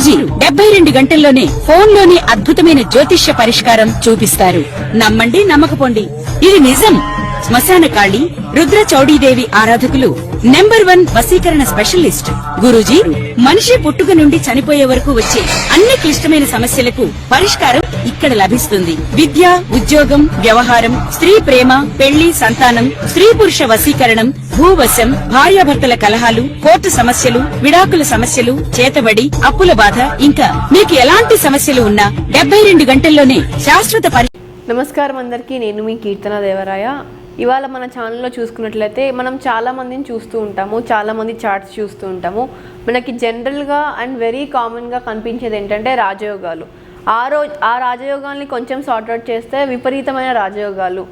గురూజీ 72 గంటల్లోనే ఫోన్లోని అద్భుతమైన జ్యోతిష్య పరిష్కారం చూపిస్తారు. నమ్మండి నమ్మకపోండి, ఇది నిజం. శ్మశాన కాళి రుద్ర చౌడీదేవి ఆరాధకులు నంబర్ 1 వశీకరణ స్పెషలిస్ట్. గురూజీ మనిషి పుట్టుక నుండి చనిపోయే వరకు వచ్చే అన్ని క్లిష్టమైన సమస్యలకు పరిష్కారం ఇక్కడ లభిస్తుంది. విద్య, ఉద్యోగం, వ్యవహారం, స్త్రీ ప్రేమ, పెళ్లి, సంతానం, స్త్రీ పురుష వశీకరణం, భూవశం, భార్యాభర్తల కలహాలు, కోర్టు సమస్యలు, విడాకుల సమస్యలు, చేతబడి, అప్పుల బాధ, ఇంకా మీకు ఎలాంటి సమస్యలు ఉన్నా 72 గంటల్లోనే శాశ్వత నమస్కారం అందరికీ, నేను మీ కీర్తన దేవరాయ. ఇవాళ మన ఛానల్లో చూసుకున్నట్లయితే మనం చాలామందిని చూస్తూ ఉంటాము, చాలామంది చార్ట్స్ చూస్తూ ఉంటాము. మనకి జనరల్గా అండ్ వెరీ కామన్గా కనిపించేది ఏంటంటే రాజయోగాలు. ఆ రాజయోగాల్ని కొంచెం సార్ట్అవుట్ చేస్తే విపరీతమైన రాజయోగాలు,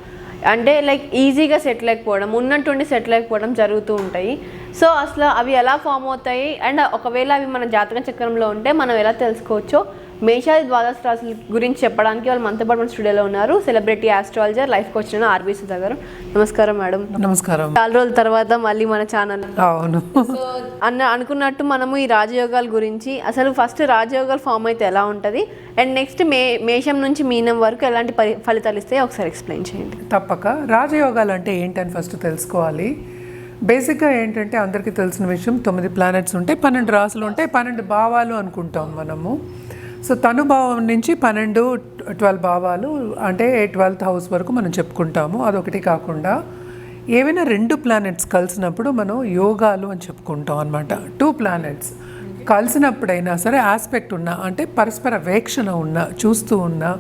అంటే లైక్ ఈజీగా సెటిల్ అయిపోవడం, ఉన్నట్టుండి సెటిల్ అయిపోవడం జరుగుతూ ఉంటాయి. సో అసలు అవి ఎలా ఫామ్ అవుతాయి అండ్ ఒకవేళ అవి మన జాతక చక్రంలో ఉంటే మనం ఎలా తెలుసుకోవచ్చో మేషాది ద్వాదశ రాశుల గురించి చెప్పడానికి వాళ్ళు మనతో పాటు మన స్టూడియోలో ఉన్నారు celebrity astrologer, life coach RB Sudha గారు. నమస్కారం మేడం. నమస్కారం. చాలా రోజుల తర్వాత మళ్ళీ మన ఛానల్. అవును. సో అనుకున్నట్టు మనము ఈ రాజయోగాల గురించి, అసలు ఫస్ట్ రాజయోగాలు ఫామ్ అయితే ఎలా ఉంటుంది అండ్ నెక్స్ట్ మేషం నుంచి మీనం వరకు ఎలాంటి ఫలితాలు ఇస్తాయో ఒకసారి ఎక్స్ప్లెయిన్ చేయండి. తప్పక. రాజయోగాలు అంటే ఏంటని ఫస్ట్ తెలుసుకోవాలి. బేసిక్గా ఏంటంటే అందరికీ తెలిసిన విషయం, 9 ప్లానెట్స్ ఉంటాయి, 12 రాసులు ఉంటాయి, 12 భావాలు అనుకుంటాం మనము. సో తనుభావం నుంచి 12 భావాలు అంటే 12th హౌస్ వరకు మనం చెప్పుకుంటాము. అదొకటి కాకుండా ఏవైనా 2 ప్లానెట్స్ కలిసినప్పుడు మనం యోగాలు అని చెప్పుకుంటాం అనమాట. 2 ప్లానెట్స్ కలిసినప్పుడైనా సరే ఆస్పెక్ట్ ఉన్నా, అంటే పరస్పర వీక్షణ ఉన్నా, చూస్తూ ఉన్నా,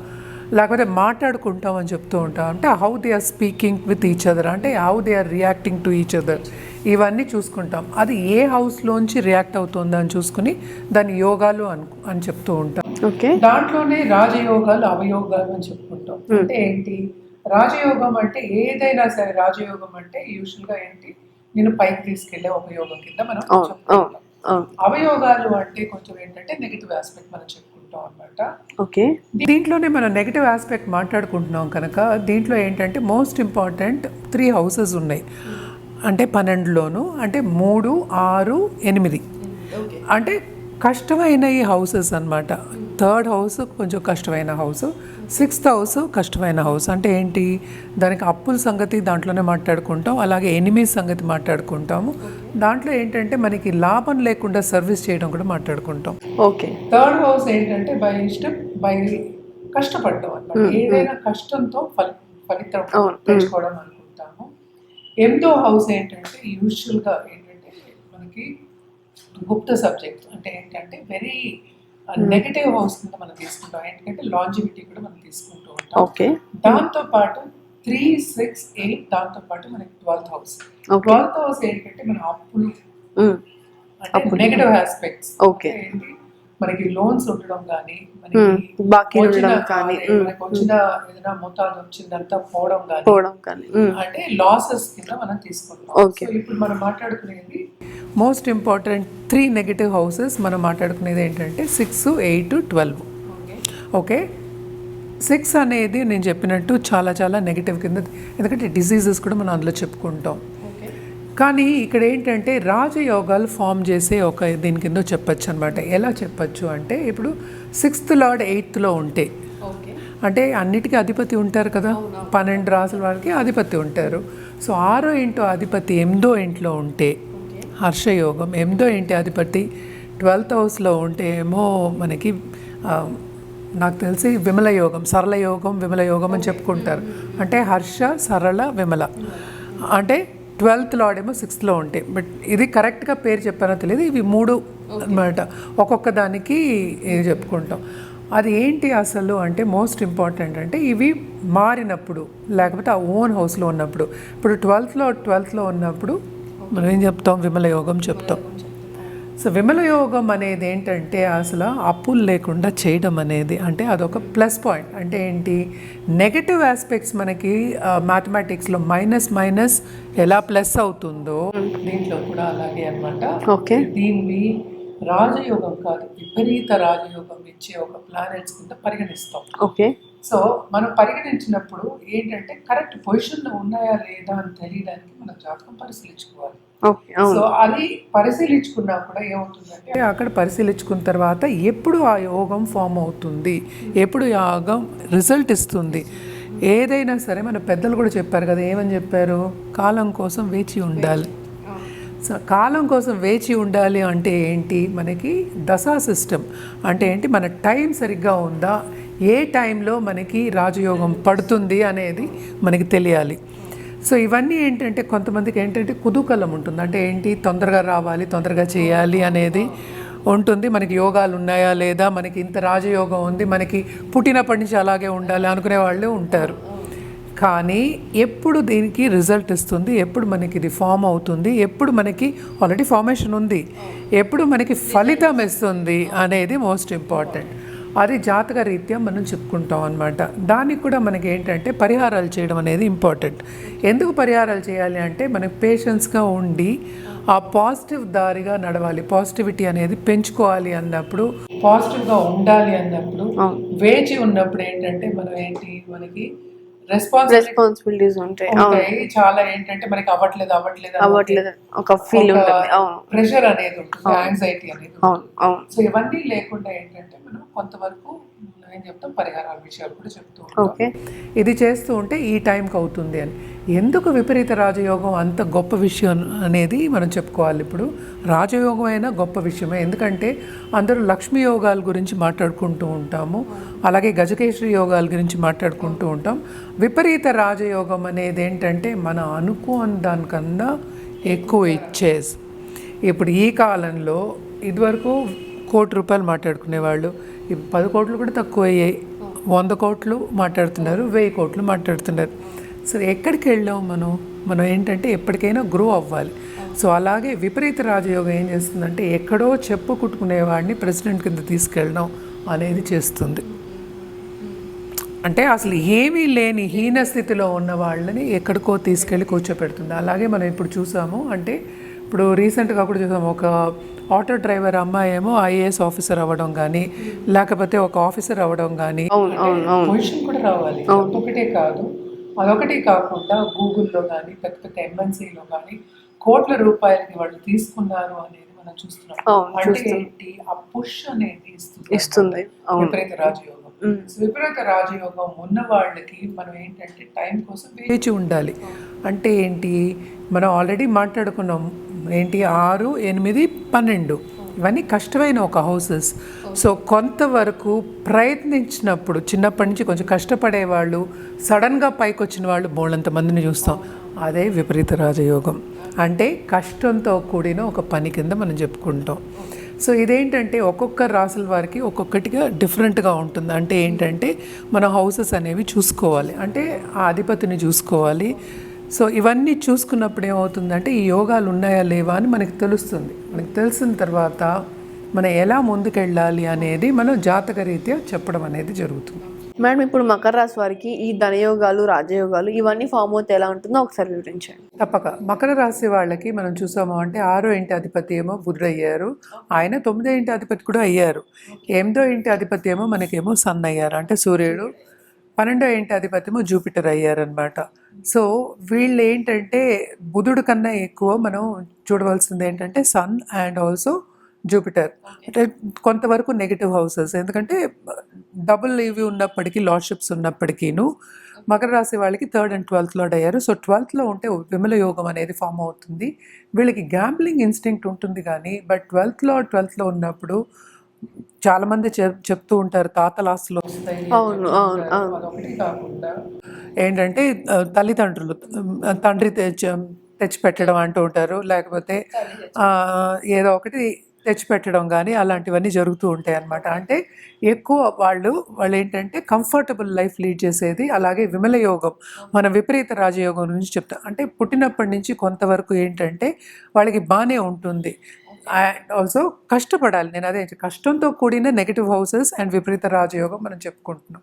లేకపోతే మాట్లాడుకుంటాం అని చెప్తూ ఉంటాం. అంటే how they are speaking with each other, అంటే how they are reacting to each other, ఇవన్నీ చూసుకుంటాం. అది ఏ హౌస్లోంచి రియాక్ట్ అవుతుందో అని చూసుకుని దాన్ని యోగాలు అని చెప్తూ ఉంటాం. దాంట్లోనే రాజయోగాలు, అవయోగాలు అని చెప్పుకుంటాం. అంటే ఏంటి రాజయోగం అంటే? ఏదైనా సరే రాజయోగం అంటే యూజువల్గా ఏంటి, నేను పైకి తీసుకెళ్లే ఒక యోగం కింద మనం చెప్పుకుంటాం. అవయోగాలు అంటే కొంచెం ఏంటంటే నెగిటివ్ ఆస్పెక్ట్ మనం చెప్పుకుంటాం అనమాట. దీంట్లోనే మనం నెగిటివ్ ఆస్పెక్ట్ మాట్లాడుకుంటున్నాం కనుక దీంట్లో ఏంటంటే మోస్ట్ ఇంపార్టెంట్ 3 హౌసెస్ ఉన్నాయి. అంటే 12లోను అంటే 3, 6, 8 అంటే కష్టమైన ఈ హౌసెస్ అనమాట. 3rd హౌస్ కొంచెం కష్టమైన హౌస్, 6th హౌస్ కష్టమైన హౌస్. అంటే ఏంటి, దానికి అప్పుల సంగతి దాంట్లోనే మాట్లాడుకుంటాం, అలాగే ఎనిమీస్ సంగతి మాట్లాడుకుంటాము. దాంట్లో ఏంటంటే మనకి లాభం లేకుండా సర్వీస్ చేయడం కూడా మాట్లాడుకుంటాం. ఓకే. 3rd హౌస్ ఏంటంటే బై ఇష్టం, బై కష్టపడటం అనమాట. ఏదైనా కష్టంతో ఫలితం తెచ్చుకోవడం అనుకుంటాము. 8వ హౌస్ ఏంటంటే యూజువల్గా ఏంటంటే మనకి గుప్త సబ్జెక్ట్, అంటే ఏంటంటే వెరీ నెగటివ్ హౌస్ కింద మనం తీసుకుంటాం. ఎందుకంటే లాంజివిటీ కూడా మనం తీసుకుంటూ ఉంటాం. దాంతో పాటు 3, 6, 8 దాంతో పాటు మనకి 12th హౌస్. 12th హౌస్ ఏంటంటే మన అప్పులు, అంటే నెగటివ్ ఆస్పెక్ట్స్. మనకి లోన్స్ ఉండడం కానీ, మనకి వచ్చిన ఏదైనా మోతాదు వచ్చిందంతా పోవడం కానీ, అంటే లాసెస్ కింద మనం తీసుకుంటాం. సో ఇప్పుడు మనం మాట్లాడుకునేది మోస్ట్ ఇంపార్టెంట్ 3 నెగటివ్ హౌసెస్. మనం మాట్లాడుకునేది ఏంటంటే 6, 8, 12. ఓకే. 6 అనేది నేను చెప్పినట్టు చాలా చాలా నెగిటివ్ కింద, ఎందుకంటే డిసీజెస్ కూడా మనం అందులో చెప్పుకుంటాం. కానీ ఇక్కడ ఏంటంటే రాజయోగాలు ఫామ్ చేసే ఒక దీని కింద చెప్పచ్చు అనమాట. ఎలా చెప్పచ్చు అంటే, ఇప్పుడు 6th లార్డ్ 8thలో ఉంటే, అంటే అన్నిటికీ అధిపతి ఉంటారు కదా, 12 రాసుల వారికి అధిపతి ఉంటారు. సో 6వ ఇంటి అధిపతి 8వ ఇంట్లో ఉంటే హర్షయోగం, 8వ ఇంటి అధిపతి 12th హౌస్లో ఉంటే ఏమో మనకి నాకు తెలిసి విమల యోగం, సరళ యోగం, విమల యోగం అని చెప్పుకుంటారు. అంటే హర్ష, సరళ, విమల. అంటే 12th లార్డ్ ఏమో 6thలో ఉంటాయి. బట్ ఇది కరెక్ట్గా పేరు చెప్పానో తెలియదు, ఇవి 3 అన్నమాట. ఒక్కొక్క దానికి చెప్పుకుంటాం. అది ఏంటి అసలు అంటే, మోస్ట్ ఇంపార్టెంట్ అంటే ఇవి మారినప్పుడు, లేకపోతే ఆ ఓన్ హౌస్లో ఉన్నప్పుడు. ఇప్పుడు 12thలో ఉన్నప్పుడు మనం ఏం చెప్తాం, విమల యోగం చెప్తాం. సో విమల యోగం అనేది ఏంటంటే అసలు అప్పులు లేకుండా చేయడం అనేది, అంటే అదొక ప్లస్ పాయింట్. అంటే ఏంటి, నెగటివ్ ఆస్పెక్ట్స్ మనకి మ్యాథమెటిక్స్లో మైనస్ ఎలా ప్లస్ అవుతుందో దీంట్లో కూడా అలాగే అనమాట. ఓకే. దీన్ని రాజయోగం కాదు, విపరీత రాజయోగం ఇచ్చే ఒక ప్లానెట్స్ కింద పరిగణిస్తాం. ఓకే. సో మనం పరిగణించినప్పుడు ఏంటంటే కరెక్ట్ పొజిషన్లో ఉన్నాయా లేదా అని తెలియడానికి మనం జాతకం పరిశీలించుకోవాలి. ఓకే, అవును. సో అది పరిశీలించుకున్నా కూడా ఏమవుతుందంటే అక్కడ పరిశీలించుకున్న తర్వాత ఎప్పుడు ఆ యోగం ఫామ్ అవుతుంది, ఎప్పుడు యోగం రిజల్ట్ ఇస్తుంది, ఏదైనా సరే మన పెద్దలు కూడా చెప్పారు కదా, ఏమని చెప్పారు, కాలం కోసం వేచి ఉండాలి. సో కాలం కోసం వేచి ఉండాలి అంటే ఏంటి, మనకి దశా సిస్టమ్ అంటే ఏంటి, మన టైం సరిగ్గా ఉందా, ఏ టైంలో మనకి రాజయోగం పడుతుంది అనేది మనకి తెలియాలి. సో ఇవన్నీ ఏంటంటే కొంతమందికి ఏంటంటే కుతూహలం ఉంటుంది, అంటే ఏంటి తొందరగా రావాలి, తొందరగా చేయాలి అనేది ఉంటుంది. మనకి యోగాలు ఉన్నాయా లేదా, మనకి ఇంత రాజయోగం ఉంది, మనకి పుట్టినప్పటి నుంచి అలాగే ఉండాలి అనుకునే వాళ్ళే ఉంటారు. కానీ ఎప్పుడు దీనికి రిజల్ట్ ఇస్తుంది, ఎప్పుడు మనకి ఇది ఫామ్ అవుతుంది, ఎప్పుడు మనకి ఆల్రెడీ ఫార్మేషన్ ఉంది, ఎప్పుడు మనకి ఫలితం ఇస్తుంది అనేది మోస్ట్ ఇంపార్టెంట్. అది జాతక రీత్యా మనం చెప్పుకుంటాం అనమాట. దానికి కూడా మనకి ఏంటంటే పరిహారాలు చేయడం అనేది ఇంపార్టెంట్. ఎందుకు పరిహారాలు చేయాలి అంటే మనకి పేషెన్స్గా ఉండి ఆ పాజిటివ్ దారిగా నడవాలి, పాజిటివిటీ అనేది పెంచుకోవాలి అన్నప్పుడు, పాజిటివ్గా ఉండాలి అన్నప్పుడు, వేచి ఉన్నప్పుడు ఏంటంటే మనం ఏంటి మనకి రెస్పాన్సిబిలిటీస్ ఉంటాయి. చాలా ఏంటంటే మనకి అవ్వట్లేదు ఒక ఫీల్ ఉంటుంది, అవును, ప్రెషర్ అనేది ఉంటుంది, యాంగ్జైటీ అనేది అవును, అవును. సో ఇవన్నీ లేకుండా ఏంటంటే మనం కొంతవరకు ఏం చెప్తాం, పరిహారాల విషయాలు కూడా చెప్తూ ఉంటాం. ఇది చేస్తూ ఉంటే ఈ టైంకి అవుతుంది అని. ఎందుకు విపరీత రాజయోగం అంత గొప్ప విషయం అనేది మనం చెప్పుకోవాలి. ఇప్పుడు రాజయోగం అయినా గొప్ప విషయమే, ఎందుకంటే అందరూ లక్ష్మీ యోగాల గురించి మాట్లాడుకుంటూ ఉంటాము, అలాగే గజకేశ్వరి యోగాల గురించి మాట్లాడుకుంటూ ఉంటాం. విపరీత రాజయోగం అనేది ఏంటంటే మన అనుకోని దానికన్నా ఎక్కువ ఇచ్చేసి, ఇప్పుడు ఈ కాలంలో ఇదివరకు ₹1,00,00,000 మాట్లాడుకునేవాళ్ళు, ఇప్పుడు 10 కోట్లు కూడా తక్కువ అయ్యాయి, 100 కోట్లు మాట్లాడుతున్నారు, 1000 కోట్లు మాట్లాడుతున్నారు. సరే ఎక్కడికి వెళ్ళాం మనం ఏంటంటే ఎప్పటికైనా గ్రో అవ్వాలి. సో అలాగే విపరీత రాజయోగం ఏం చేస్తుందంటే ఎక్కడో చెప్పు కుట్టుకునేవాడిని ప్రెసిడెంట్ కింద తీసుకెళ్ళడం అనేది చేస్తుంది. అంటే అసలు ఏమీ లేని హీన స్థితిలో ఉన్న వాళ్ళని ఎక్కడికో తీసుకెళ్ళి కూర్చోపెడుతుంది. అలాగే మనం ఇప్పుడు చూసాము, అంటే ఇప్పుడు రీసెంట్గా కూడా చూసాము, ఒక ఆటో డ్రైవర్ అమ్మాయి ఏమో ఐఏఎస్ ఆఫీసర్ అవ్వడం కానీ, లేకపోతే ఒక ఆఫీసర్ అవ్వడం కానీ, పొజిషన్ కూడా రావాలి. ఒకటే కాదు, అదొకటి కాకుండా గూగుల్లో కానీ పెద్ద పెద్ద ఎంఎన్సీలో కానీ కోట్ల రూపాయలకి వాళ్ళు తీసుకున్నారు అనేది మనం చూస్తున్నాం. అంటే ఏంటి, ఆ పుష్ అనేది ఇస్తుంది విపరీత రాజయోగం. విపరీత రాజయోగం ఉన్న వాళ్ళకి మనం ఏంటంటే టైం కోసం వేచి ఉండాలి. అంటే ఏంటి, మనం ఆల్రెడీ మాట్లాడుకున్నాం ఏంటి, 6, 8, 12 ఇవన్నీ కష్టమైన ఒక హౌసెస్. సో కొంతవరకు ప్రయత్నించినప్పుడు చిన్నప్పటి నుంచి కొంచెం కష్టపడేవాళ్ళు సడన్గా పైకి వచ్చిన వాళ్ళు బోళ్ళంత మందిని చూస్తాం. అదే విపరీత రాజయోగం, అంటే కష్టంతో కూడిన ఒక పని కింద మనం చెప్పుకుంటాం. సో ఇదేంటంటే ఒక్కొక్క రాసుల వారికి ఒక్కొక్కటిగా డిఫరెంట్గా ఉంటుంది. అంటే ఏంటంటే మన హౌసెస్ అనేవి చూసుకోవాలి, అంటే ఆ అధిపతిని చూసుకోవాలి. సో ఇవన్నీ చూసుకున్నప్పుడు ఏమవుతుందంటే ఈ యోగాలు ఉన్నాయా లేవా అని మనకి తెలుస్తుంది. మనకి తెలిసిన తర్వాత మనం ఎలా ముందుకెళ్ళాలి అనేది మనం జాతక రీత్యా చెప్పడం అనేది జరుగుతుంది. మేడం, ఇప్పుడు మకర రాశి వారికి ఈ ధనయోగాలు, రాజయోగాలు ఇవన్నీ ఫామ్ అవుతే ఎలా ఉంటుందో ఒకసారి వివరించండి. తప్పక. మకర రాశి వాళ్ళకి మనం చూసాము అంటే 6వ ఇంటి అధిపతి ఏమో బుధుడు అయ్యారు, ఆయన 9వ ఇంటి అధిపతి కూడా అయ్యారు. 8వ ఇంటి అధిపతి ఏమో మనకేమో సన్ అయ్యారు, అంటే సూర్యుడు. 12వ ఇంటి అధిపతి ఏమో జూపిటర్ అయ్యారనమాట. సో వీళ్ళు ఏంటంటే బుధుడు కన్నా ఎక్కువ మనం చూడవలసింది ఏంటంటే సన్ అండ్ ఆల్సో జూపిటర్. అంటే కొంతవరకు నెగిటివ్ హౌసెస్, ఎందుకంటే డబుల్ ఇవి ఉన్నప్పటికీ, లార్డ్షిప్స్ ఉన్నప్పటికీను మకర రాశి వాళ్ళకి 3rd and 12th లార్డ్ అయ్యారు. సో 12th ఉంటే విమల యోగం అనేది ఫామ్ అవుతుంది. వీళ్ళకి గ్యాంబ్లింగ్ ఇన్స్టింక్ట్ ఉంటుంది కానీ, బట్ 12th ఉన్నప్పుడు చాలామంది చెప్తూ ఉంటారు తాతల ఆస్తులు వస్తాయి. అదొకటి కాకుండా ఏంటంటే తల్లిదండ్రులు తండ్రి తెచ్చిపెట్టడం అంటూ ఉంటారు, లేకపోతే ఏదో ఒకటి తెచ్చిపెట్టడం కానీ అలాంటివన్నీ జరుగుతూ ఉంటాయి అన్నమాట. అంటే ఎక్కువ వాళ్ళు ఏంటంటే కంఫర్టబుల్ లైఫ్ లీడ్ చేసేది. అలాగే విమల యోగం, మన విపరీత రాజయోగం గురించి చెప్తాం. అంటే పుట్టినప్పటి నుంచి కొంతవరకు ఏంటంటే వాళ్ళకి బాగానే ఉంటుంది, అండ్ ఆల్సో కష్టపడాలి. నేను అదే కష్టంతో కూడిన నెగిటివ్ హౌసెస్ అండ్ విపరీత రాజయోగం మనం చెప్పుకుంటున్నాం.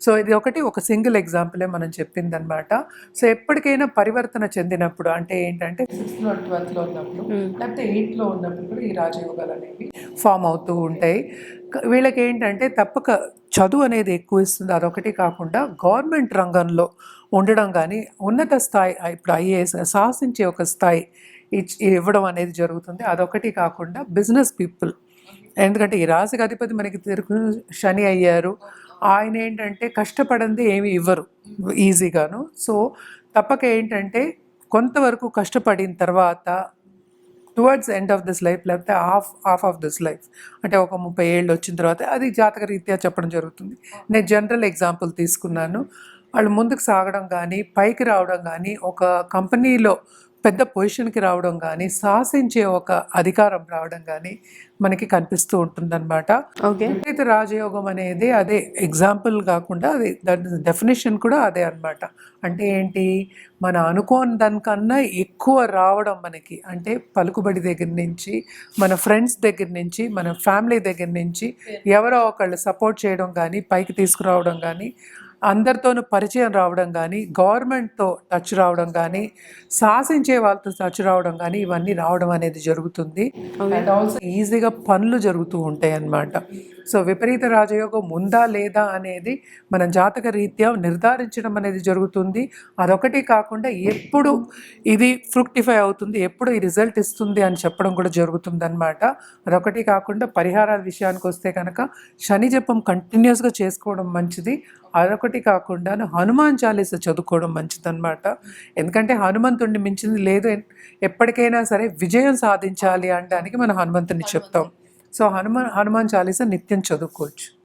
సో ఇది ఒక సింగిల్ ఎగ్జాంపులే మనం చెప్పింది అనమాట. సో ఎప్పటికైనా పరివర్తన చెందినప్పుడు, అంటే ఏంటంటే 6th or 12th ఉన్నప్పుడు, లేకపోతే 8th ఉన్నప్పుడు కూడా ఈ రాజయోగాలు అనేవి ఫామ్ అవుతూ ఉంటాయి. వీళ్ళకి ఏంటంటే తప్పక చదువు అనేది ఎక్కువ ఇస్తుంది. అదొకటి కాకుండా గవర్నమెంట్ రంగంలో ఉండడం కానీ, ఉన్నత స్థాయి, ఇప్పుడు ఐఏఎస్ శాసించే ఒక స్థాయి, ఇవ్వడం అనేది జరుగుతుంది. అదొకటి కాకుండా బిజినెస్ పీపుల్, ఎందుకంటే ఈ రాశికి అధిపతి మనకి తిరుగు శని అయ్యారు. ఆయన ఏంటంటే కష్టపడింది ఏమి ఇవ్వరు ఈజీగాను. సో తప్పక ఏంటంటే కొంతవరకు కష్టపడిన తర్వాత towards end of this life, లేకపోతే హాఫ్ ఆఫ్ దిస్ లైఫ్, అంటే ఒక 30 ఏళ్ళు వచ్చిన తర్వాత, అది జాతక రీత్యా చెప్పడం జరుగుతుంది. నేను జనరల్ ఎగ్జాంపుల్ తీసుకున్నాను. వాళ్ళు ముందుకు సాగడం కానీ, పైకి రావడం కానీ, ఒక కంపెనీలో పెద్ద పొజిషన్కి రావడం కానీ, శాసించే ఒక అధికారం రావడం కానీ మనకి కనిపిస్తూ ఉంటుందన్నమాట. ఓకే. విపరీత రాజయోగం అనేది అదే ఎగ్జాంపుల్ కాకుండా అది దాని డెఫినేషన్ కూడా అదే అన్నమాట. అంటే ఏంటి, మన అనుకోని దానికన్నా ఎక్కువ రావడం మనకి, అంటే పలుకుబడి దగ్గర నుంచి, మన ఫ్రెండ్స్ దగ్గర నుంచి, మన ఫ్యామిలీ దగ్గర నుంచి ఎవరో ఒకళ్ళు సపోర్ట్ చేయడం కానీ, పైకి తీసుకురావడం కానీ, అందరితోనూ పరిచయం రావడం కానీ, గవర్నమెంట్తో టచ్ రావడం కానీ, శాసించే వాళ్ళతో టచ్ రావడం కానీ, ఇవన్నీ రావడం అనేది జరుగుతుంది. అండ్ ఆల్సో ఈజీగా పనులు జరుగుతూ ఉంటాయి అన్నమాట. సో విపరీత రాజయోగం ఉందా లేదా అనేది మన జాతక రీత్యా నిర్ధారించడం అనేది జరుగుతుంది. అదొకటి కాకుండా ఎప్పుడు ఇది ఫ్రూక్టిఫై అవుతుంది, ఎప్పుడు ఈ రిజల్ట్ ఇస్తుంది అని చెప్పడం కూడా జరుగుతుంది అనమాట. అదొకటి కాకుండా పరిహారాల విషయానికి వస్తే కనుక శని జపం కంటిన్యూస్గా చేసుకోవడం మంచిది. అదొకటి కాకుండా హనుమాన్ చాలీస చదువుకోవడం మంచిదన్నమాట. ఎందుకంటే హనుమంతుడిని మించింది లేదు. ఎప్పటికైనా సరే విజయం సాధించాలి అనడానికి మనం హనుమంతుని చెప్తాం. సో హనుమాన్ చాలీస నిత్యం చదువుకోవచ్చు.